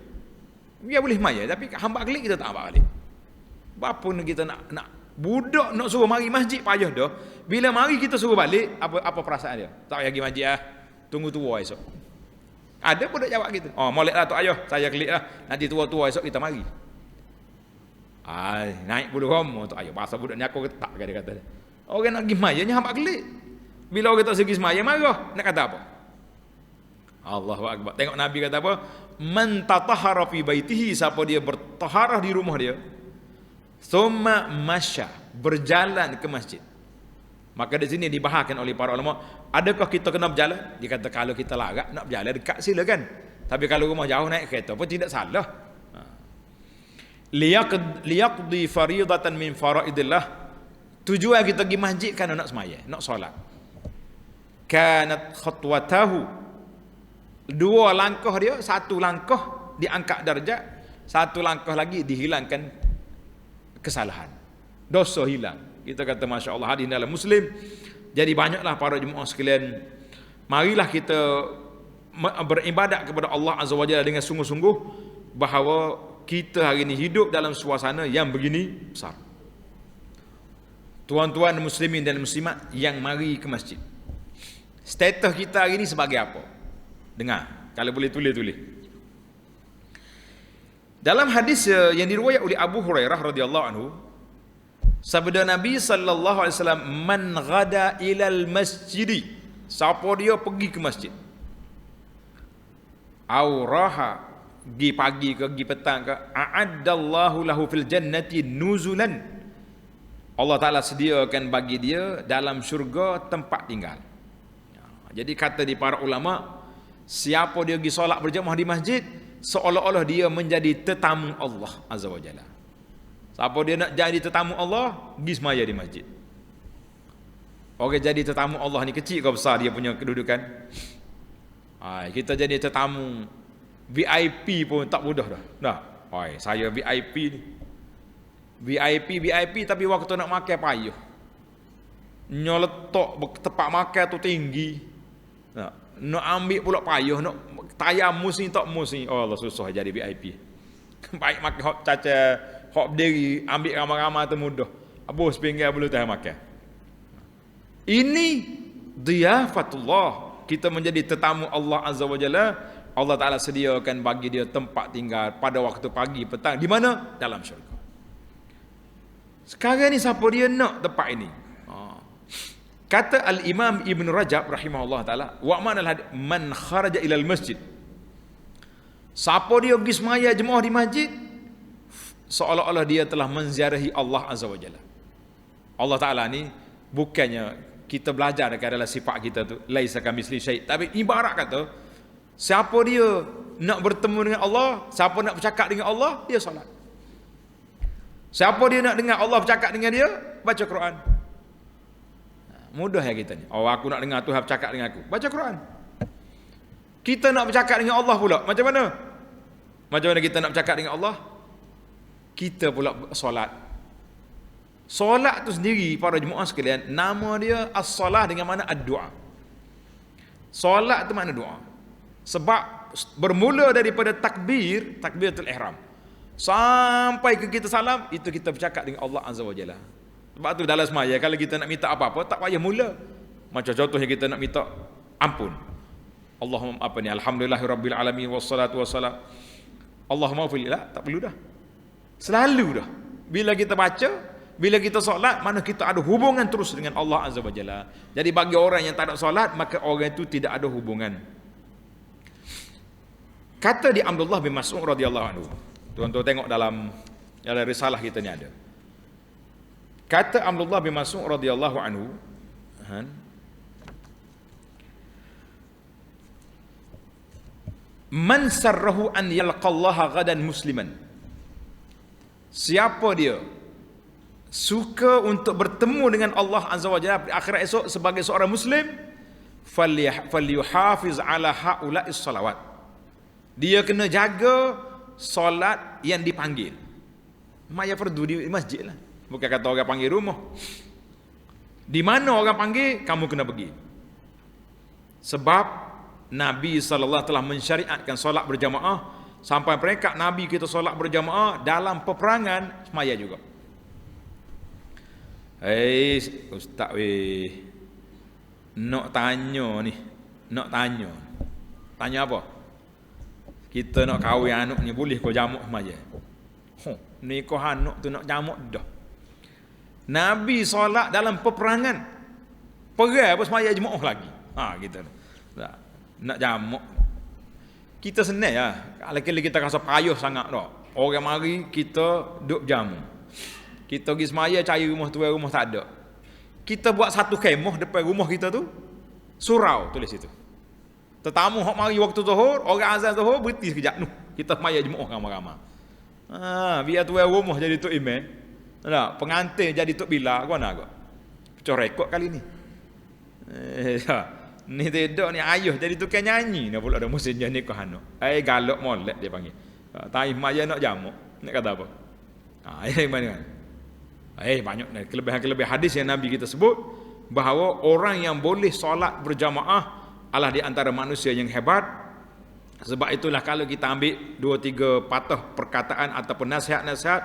Dia boleh maya tapi hamba kelik kita tak nampak balik. Apa ni kita nak budak nak suruh mari masjid payah dah. Bila mari kita suruh balik apa perasaan dia? Tak payah pergi masjid lah. Tunggu tua esok. Ada budak jawab gitu. Moleklah tok ayah, saya kelik lah. Nanti tua-tua esok kita mari. Naik bulu romo tok ayah. Pasal budak ni aku ketak dia kata. Orang nak pergi maya ni hamba kelik. Bila orang tak segi semaya marah. Nak kata apa? Allahu akbar. Tengok Nabi kata apa? Man tatahhara fi baitihi, siapa dia bertaharah di rumah dia, thumma masya, berjalan ke masjid. Maka di sini dibahaskan oleh para ulama, adakah kita kena berjalan? Dia kata kalau kita larat nak berjalan dekat silakan. Tapi kalau rumah jauh naik kereta pun tidak salah. Liyaqdi faridatan min faraidillah. Tujuan kita pergi masjid kan nak semaya, nak solat. Kanat khatwatahu, 2 langkah dia, 1 langkah diangkat darjat, 1 langkah lagi dihilangkan kesalahan, dosa hilang. Kita kata Masya Allah, hadis dalam Muslim. Jadi banyaklah para jemaah sekalian, marilah kita beribadat kepada Allah Azza wa Jalla dengan sungguh-sungguh, bahawa kita hari ini hidup dalam suasana yang begini besar. Tuan-tuan muslimin dan muslimat yang mari ke masjid, status kita hari ini sebagai apa? Dengar, kalau boleh tulis. Dalam hadis yang diriwayat oleh Abu Hurairah radhiyallahu anhu, sabda Nabi sallallahu alaihi wasallam, man ghada ilal masjid, siapa dia pergi ke masjid, au raha, pergi pagi ke pergi petang ke, a'addallahu lahu fil jannati nuzulan, Allah Taala sediakan bagi dia dalam syurga tempat tinggal. Jadi kata di para ulama, siapa dia pergi solat berjamaah di masjid, seolah-olah dia menjadi tetamu Allah Azza wa Jalla. Siapa dia nak jadi tetamu Allah, pergi semaya di masjid. Orang jadi tetamu Allah ni kecil ke besar dia punya kedudukan? Kita jadi tetamu VIP pun tak mudah dah. Saya VIP ni. VIP tapi waktu nak makan payah. Letak tempat makan tu tinggi. Nak ambil pula payah, nak tayamus ni tak mus ni. Allah susah jadi VIP. Baik makan hok caca, hok berdiri, ambil ramai-ramai tu mudah. Habis pinggir boleh tahan makan. Ini diafatullah, kita menjadi tetamu Allah Azza wa Jalla. Allah Ta'ala sediakan bagi dia tempat tinggal pada waktu pagi, petang. Di mana? Dalam syurga. Sekarang ni siapa dia nak tempat ini? Kata Al-Imam Ibn Rajab rahimahullah ta'ala, wa ma'nal hadith man kharaja ilal masjid, siapa dia pergi semaya jemaah di masjid, seolah-olah dia telah menziarahi Allah Azza wa Jalla. Allah Ta'ala ni bukannya kita belajar dekat adalah sifat kita tu, laisa kamitsli syai', tapi ibarat kata siapa dia nak bertemu dengan Allah, siapa nak bercakap dengan Allah, dia solat. Siapa dia nak dengar Allah bercakap dengan dia, baca Quran. Mudah ya kita ni. Aku nak dengar Tuhan bercakap dengan aku, baca Quran. Kita nak bercakap dengan Allah pula, macam mana? Macam mana kita nak bercakap dengan Allah? Kita pula solat. Solat tu sendiri para jemaah sekalian, nama dia as-salah dengan makna ad-du'a. Solat tu makna doa. Sebab bermula daripada takbiratul ihram sampai ke kita salam, itu kita bercakap dengan Allah Azza wa Jalla. Sebab tu dalam semaya kalau kita nak minta apa-apa tak payah mula. Macam contohnya kita nak minta ampun. Allahumma alhamdulillahirabbil alamin wassalatu wassalam. Allahumma fil la, tak perlu dah. Selalu dah. Bila kita baca, bila kita solat, mana kita ada hubungan terus dengan Allah Azza wa Jalla. Jadi bagi orang yang tak ada solat, maka orang itu tidak ada hubungan. Kata di Abdullah bin Mas'ud radhiyallahu anhu. Tuan-tuan tengok dalam risalah kita ni ada. Kata Abdullah bin Mas'ud radhiyallahu anhu, man sarrahu an yalqallaha ghadan musliman. Siapa dia suka untuk bertemu dengan Allah Azza wa Jalla di akhirat esok sebagai seorang muslim, falyuhafiz ala haula'is salawat. Dia kena jaga solat yang dipanggil. Maya fardu di masjid lah. Bukan kata orang panggil rumah. Di mana orang panggil, kamu kena pergi. Sebab Nabi SAW telah mensyariatkan solat berjamaah. Sampai peringkat Nabi kita solat berjamaah dalam peperangan, semaya juga. Ustaz weh, nak tanya ni. Tanya apa? Kita nak kahwin anak ni, boleh kau jamak semaya? Ni kau anak tu nak jamak dah. Nabi solat dalam peperangan, perang apa semaya jemaah lagi. Kita nak jamak. Kita senang lah. Kalau kita rasa payah sangat dah. Orang mari kita duduk jamu. Kita pergi semaya cari rumah tu, rumah tak ada. Kita buat satu kemah depan rumah kita tu, surau tulis situ. Tetamu hok mari waktu zuhur, orang azan zuhur berhenti sekejap. Kita semaya jemaah ramai-ramai. Biar tu rumah jadi tok imam. Tak, pengantin jadi tok bila, kau nak pecah rekod kali ni. Ni tidak ni ayah jadi tukang nyanyi. Nak pula ada musimnya ni kau anak. Galak molek dia panggil. Tai maya nak jamu. Nak kata apa? Mana kan? Banyak kelebihan-kelebihan hadis yang Nabi kita sebut bahawa orang yang boleh solat berjamaah adalah di antara manusia yang hebat. Sebab itulah kalau kita ambil 2-3 patah perkataan ataupun nasihat-nasihat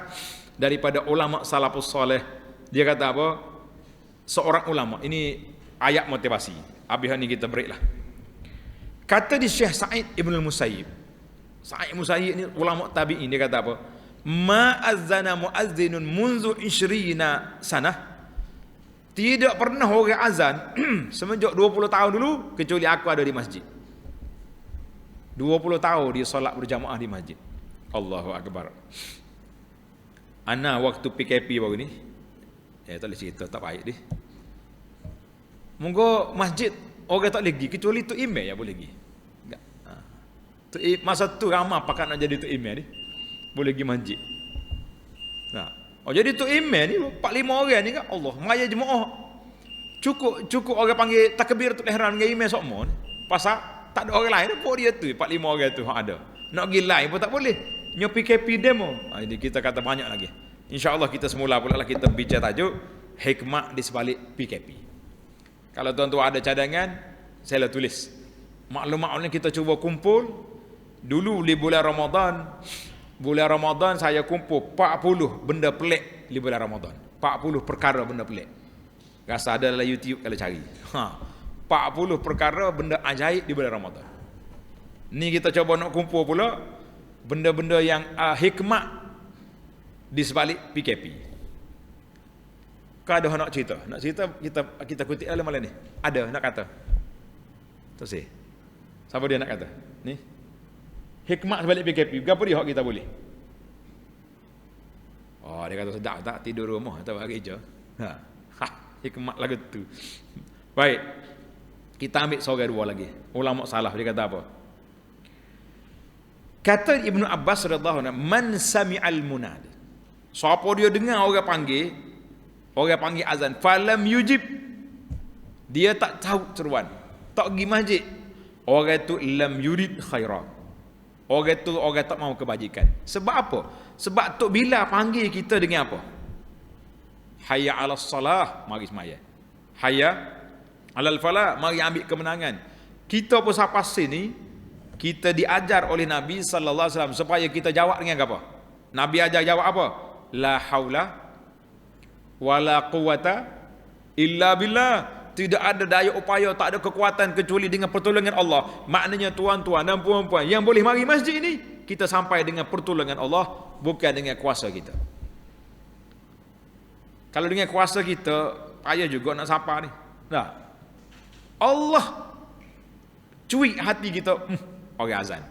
daripada ulama salafus soleh, dia kata apa? Seorang ulama, ini ayat motivasi. Habis ni kita break lah. Kata di Syekh Sa'id Ibn al-Musayyib. Sa'id Musayyib ni ulama tabi'in, dia kata apa? Ma'azzana mu'azzinun munzu 20 sanah. Tidak pernah orang azan semenjak 20 tahun dulu kecuali aku ada di masjid. 20 tahun dia solat berjamaah di masjid. Allahu Akbar. Ana waktu PKP baru ni, tak boleh cerita, tak baik dia. Munggo masjid orang tak boleh pergi kecuali tu imam yang boleh pergi. Masa tu ramai pakat nak jadi tu imam dia. Boleh pergi masjid. Jadi tu imam ni 4-5 orang ni kan Allah, maya jemaah. Cukup orang panggil takbiratul ihram dengan imam semua ni. Pasal tak ada orang lain pun dia tu 4-5 orang tu ada. Nak pergi lain pun tak boleh. Nyo PKP demo. Jadi kita kata banyak lagi. Insya-Allah kita semula pula lah kita bincang tajuk hikmah di sebalik PKP. Kalau tuan-tuan ada cadangan, saya lah tulis. Maklumat-maklumat kita cuba kumpul. Dulu di bulan Ramadan saya kumpul 40 benda pelik di bulan Ramadan. 40 perkara benda pelik. Rasa ada dalam YouTube kalau cari. 40 perkara benda ajaib di bulan Ramadan. Ni kita coba nak kumpul pula benda-benda yang hikmah di sebalik PKP. Kau ada nak cerita? Nak cerita kita kutip dalam malam ni. Ada nak kata? Tu sih. Siapa dia nak kata? Ni. Hikmah sebalik PKP. Apa dia hak kita boleh? Dia kata sedap tak tidur rumah atau hari je. Hikmah lagu tu. Baik. Kita ambil seorang dua lagi. Ulama salah dia kata apa? Kata Ibnu Abbas radhiyallahu anhu, man sami'al munadi. Siapa dia dengar orang panggil azan, falam yujib. Dia tak tahu seruan, tak pergi masjid. Orang itu lam yurid khaira. Orang itu orang tak mau kebajikan. Sebab apa? Sebab Tok Bilal panggil kita dengan apa? Hayya 'alas salah, mari semaya. Hayya 'alal falah, mari ambil kemenangan. Kita pun sampai sini Kita diajar oleh Nabi sallallahu alaihi wasallam supaya kita jawab dengan apa? Nabi ajar jawab apa? La haula wala quwata illa billah. Tidak ada daya upaya, tak ada kekuatan kecuali dengan pertolongan Allah. Maknanya tuan-tuan dan puan-puan yang boleh mari masjid ini, kita sampai dengan pertolongan Allah, bukan dengan kuasa kita. Kalau dengan kuasa kita, payah juga nak sapa ni. Nah, Allah cuik hati kita, orang azan.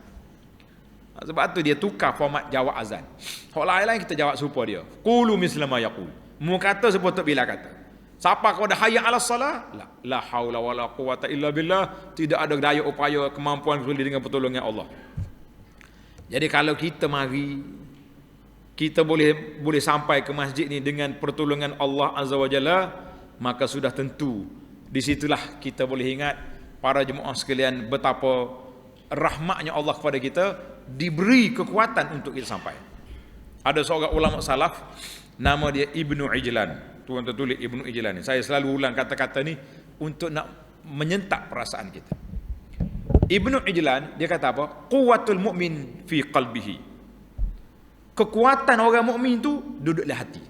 Sebab tu dia tukar format jawab azan. Hak lain-lain kita jawab serupa dia. Qulu misla ma yaqul. Mu kata seperti bila kata. Siapa kau dah hayya 'ala salah? La haula wala quwata illa billah. Tidak ada daya upaya kemampuan kecuali dengan pertolongan Allah. Jadi kalau kita mari, kita boleh sampai ke masjid ni dengan pertolongan Allah Azza wa Jalla, maka sudah tentu di situlah kita boleh ingat para jemaah sekalian betapa rahmatnya Allah kepada kita, diberi kekuatan untuk kita sampai. Ada seorang ulama salaf nama dia Ibnu Ijlan. Tuan tertulis Ibnu Ijlan ni. Saya selalu ulang kata-kata ni untuk nak menyentak perasaan kita. Ibnu Ijlan dia kata apa? Quwwatul mu'min fi qalbihi. Kekuatan orang mukmin tu duduk di hati.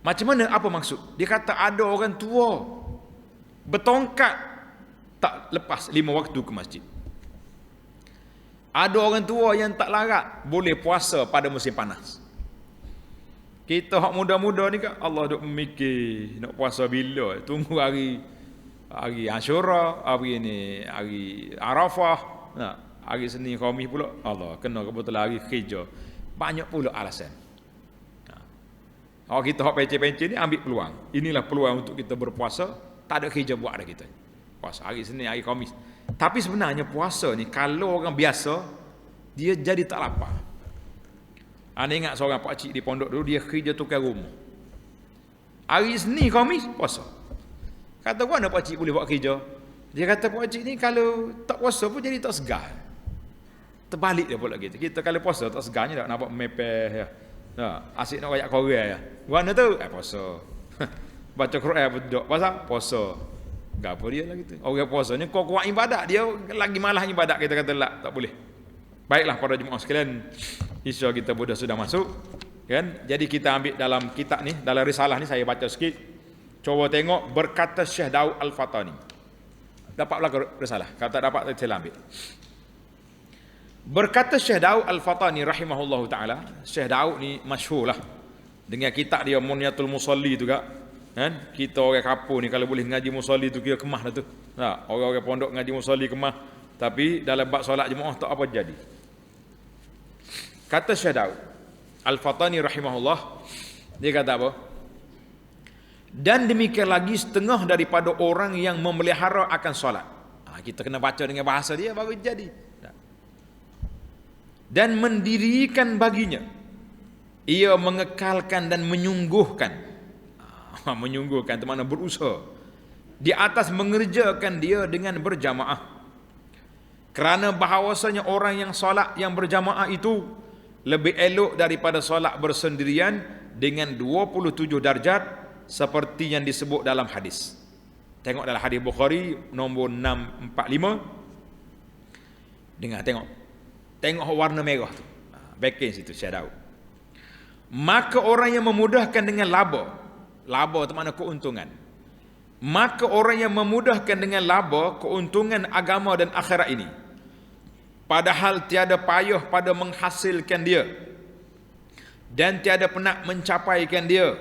Macam mana, apa maksud? Dia kata ada orang tua bertongkat tak lepas 5 waktu ke masjid. Ada orang tua yang tak larat boleh puasa pada musim panas. Kita hak muda-muda ni kan Allah duk memikir nak puasa bila, tunggu hari Asyura, hari ni hari Arafah, nah, hari Senin Khamis pula Allah kena kebetulan hari kerja. Banyak pula alasan. Kalau kita hak pencet-pencet ni ambil peluang. Inilah peluang untuk kita berpuasa, tak ada kerja buat dah kita. Puasa hari Senin, hari Khamis. Tapi sebenarnya puasa ni kalau orang biasa dia jadi tak lapar. Anda ingat seorang pakcik di pondok dulu, dia kerja tukar rumah. Hari Senin Khamis puasa. Kata mana pakcik boleh buat kerja? Dia kata pakcik ni kalau tak puasa pun jadi tak segar. Terbalik dia pula kita. Kita kalau puasa tak segarnya tak nampak mepeh ya. Asyik nak rakyat Korea ya. Mana tu? Puasa. Baca Quran pun duduk. Pasal puasa. Gapo dia lah gitu. Orang puasa ni kau kuat ibadat, dia lagi malah ibadat, kita kata tak boleh. Baiklah para jemaah sekalian, insya kita sudah masuk kan. Jadi kita ambil dalam kitab ni, dalam risalah ni saya baca sikit. Cuba tengok berkata Syekh Daud Al-Fatani. Dapat belakang risalah. Kalau tak dapat saya ambil. Berkata Syekh Daud Al-Fatani rahimahullahu taala. Syekh Daud ni masyhur lah dengan kitab dia Munyatul Musalli tu kan. Kita orang kapur ni kalau boleh ngaji musalli tu kira kemah dah tu. Orang-orang pondok ngaji musalli kemah, tapi dalam bab solat jemaah tak apa jadi. Kata Syekh Daud Al-Fatani rahimahullah, dia kata apa? Dan demikian lagi setengah daripada orang yang memelihara akan solat. Kita kena baca dengan bahasa dia baru jadi. Dan mendirikan baginya, ia mengekalkan dan menyungguhkan. Menyungguhkan itu makna berusaha di atas mengerjakan dia dengan berjamaah. Kerana bahawasanya orang yang solat yang berjamaah itu lebih elok daripada solat bersendirian dengan 27 darjat seperti yang disebut dalam hadis. Tengok dalam hadis Bukhari nombor 645. Dengar tengok warna merah tu. Backing situ Syekh Daud. Maka orang yang memudahkan dengan laba itu makna keuntungan. Maka orang yang memudahkan dengan laba keuntungan agama dan akhirat ini, padahal tiada payah pada menghasilkan dia dan tiada penat mencapaikan dia,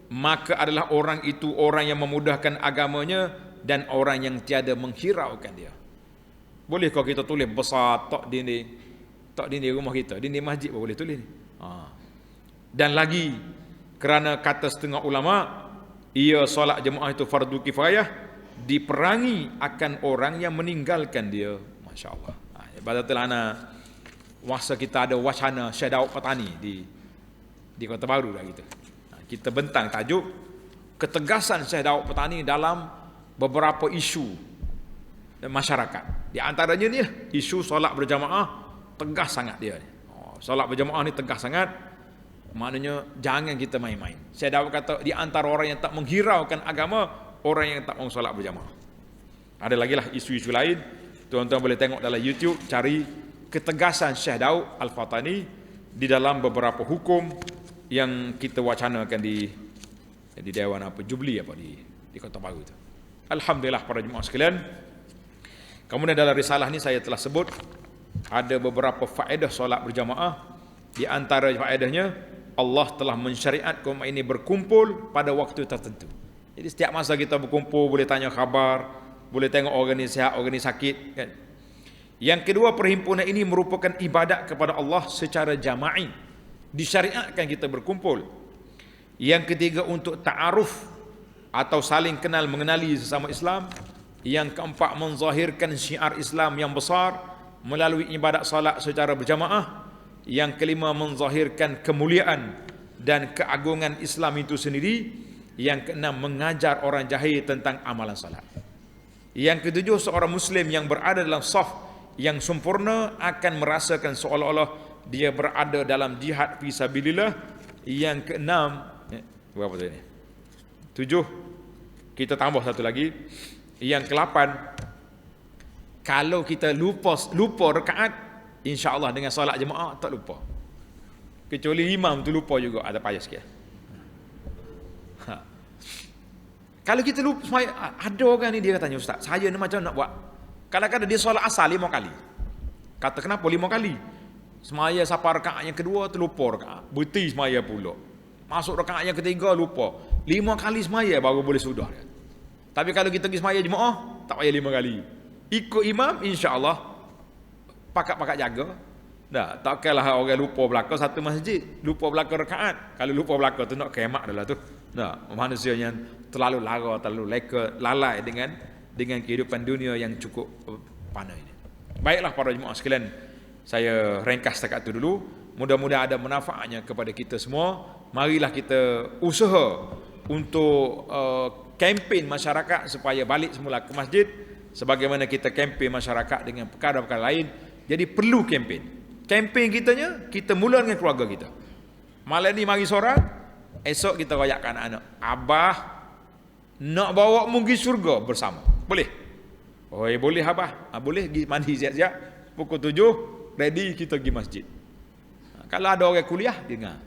maka adalah orang itu orang yang memudahkan agamanya dan orang yang tiada menghiraukan dia. Boleh kau kita tulis besar tak dinding rumah kita, dinding masjid pun boleh tulis ni. Dan lagi, kerana kata setengah ulama, ia solat jemaah itu fardu kifayah, diperangi akan orang yang meninggalkan dia. Masya Allah. Ibadat lana masa kita ada wacana Syekh Daud Fatani di Kota Baru dah gitu. Kita bentang tajuk ketegasan Syekh Daud Fatani dalam beberapa isu masyarakat. Di antaranya ni isu solat berjamaah, tegas sangat dia. Solat berjamaah ni tegas sangat. Maknanya jangan kita main-main. Saya dapat kata di antara orang yang tak menghiraukan agama, orang yang tak mau solat berjamaah. Ada lagi lah isu-isu lain. Tuan-tuan boleh tengok dalam YouTube, cari ketegasan Syekh Daud Al-Fatani di dalam beberapa hukum yang kita wacanakan di Dewan Jubli di Kota Baru itu. Alhamdulillah para jemaah sekalian. Kemudian dalam risalah ni saya telah sebut ada beberapa faedah solat berjamaah. Di antara faedahnya, Allah telah mensyariatkan umat ini berkumpul pada waktu tertentu. Jadi setiap masa kita berkumpul, boleh tanya khabar, boleh tengok orang ni sihat, orang ni sakit, kan? Yang kedua, perhimpunan ini merupakan ibadat kepada Allah secara jama'i. Disyariatkan kita berkumpul. Yang ketiga, untuk ta'aruf atau saling kenal mengenali sesama Islam. Yang keempat, menzahirkan syiar Islam yang besar melalui ibadat salat secara berjamaah. Yang kelima, menzahirkan kemuliaan dan keagungan Islam itu sendiri. Yang keenam, mengajar orang jahil tentang amalan salat. Yang ketujuh, seorang Muslim yang berada dalam saf yang sempurna akan merasakan seolah-olah dia berada dalam jihad fisabilillah. Yang keenam, berapa tadi? 7. Kita tambah satu lagi. Yang ke-8, kalau kita lupa rakaat, insya-Allah dengan solat jemaah tak lupa. Kecuali imam tu lupa juga, ada payah sikit. Kalau kita lupa semaya, ada orang ni dia tanya, Ustaz, saya ni macam nak buat. Kadang-kadang dia solat asal 5 kali. Kata kenapa 5 kali? Semaya sampai rakaat yang kedua terlupa rakaat. Berhenti semaya pula. Masuk rakaat yang ketiga lupa. 5 kali semaya baru boleh sudah. Tapi kalau kita pergi semaya jemaah, tak payah 5 kali. Ikut imam, insya-Allah pakat-pakat jaga. Dah, tak kailah orang lupa belaka satu masjid, lupa belaka rakaat. Kalau lupa belaka tu nak kemak dah lah tu. Nah, manusia yang terlalu lara, terlalu lalai dengan kehidupan dunia yang cukup panai ini. Baiklah para jemaah sekalian, saya ringkas setakat itu dulu. Mudah-mudahan ada manfaatnya kepada kita semua. Marilah kita usaha untuk kempen masyarakat supaya balik semula ke masjid, sebagaimana kita kempen masyarakat dengan perkara-perkara lain. Jadi perlu kempen. Kempen kitanya, kita mula dengan keluarga kita. Malam ni mari seorang, esok kita royakkan anak-anak. Abah nak bawa pergi syurga bersama. Boleh? Oh, boleh abah. Boleh pergi mandi siap-siap. Pukul 7 ready kita pergi masjid. Kalau ada orang kuliah, dengar.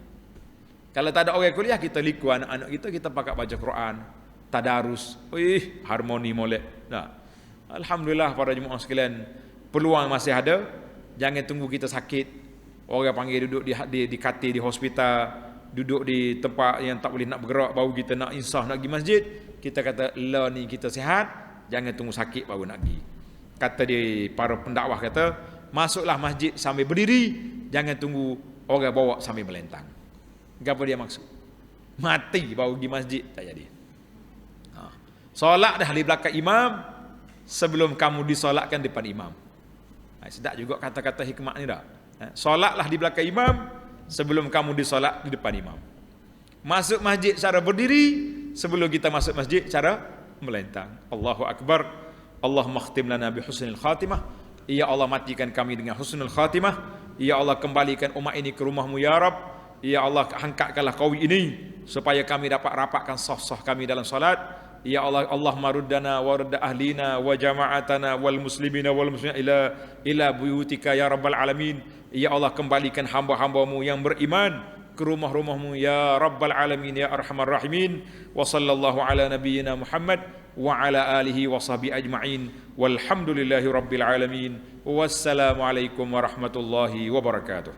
Kalau tak ada orang kuliah, kita liku anak-anak kita pakai baca Quran, tadarus. Harmoni molek. Nah, alhamdulillah para jemaah sekalian, peluang masih ada. Jangan tunggu kita sakit, orang panggil duduk di katil di hospital, duduk di tempat yang tak boleh nak bergerak, baru kita nak insaf nak pergi masjid. Kita kata lah ni kita sihat, jangan tunggu sakit baru nak pergi. Kata dia, para pendakwah kata, masuklah masjid sambil berdiri, jangan tunggu orang bawa sambil melentang. Apa dia maksud? Mati baru pergi masjid, tak jadi. Solat dah di belakang imam sebelum kamu disolatkan depan imam. Sedap juga kata-kata hikmah ni dah. Solatlah di belakang imam sebelum kamu disolat di depan imam. Masuk masjid cara berdiri sebelum kita masuk masjid cara melentang. Allahu Akbar. Allahumma khtim lana bi husnil khatimah. Ya Allah, matikan kami dengan husnul khatimah. Ya Allah, kembalikan umat ini ke rumahmu ya Rab. Ya Allah, angkatkanlah kaum ini supaya kami dapat rapatkan saf-saf kami dalam salat. Ya Allah, Allahumma ruddana wa rudda ahlina wa jama'atana wal muslimina wal muslimin ila buyutika ya rabbal alamin. Ya Allah, kembalikan hamba-hambamu yang beriman ke rumah-rumahmu ya rabbal alamin ya arhamar rahimin. Wa sallallahu ala nabiyyina Muhammad wa ala alihi wa sahbihi ajma'in. Walhamdulillahi rabbil alamin. Wassalamu alaikum warahmatullahi wabarakatuh.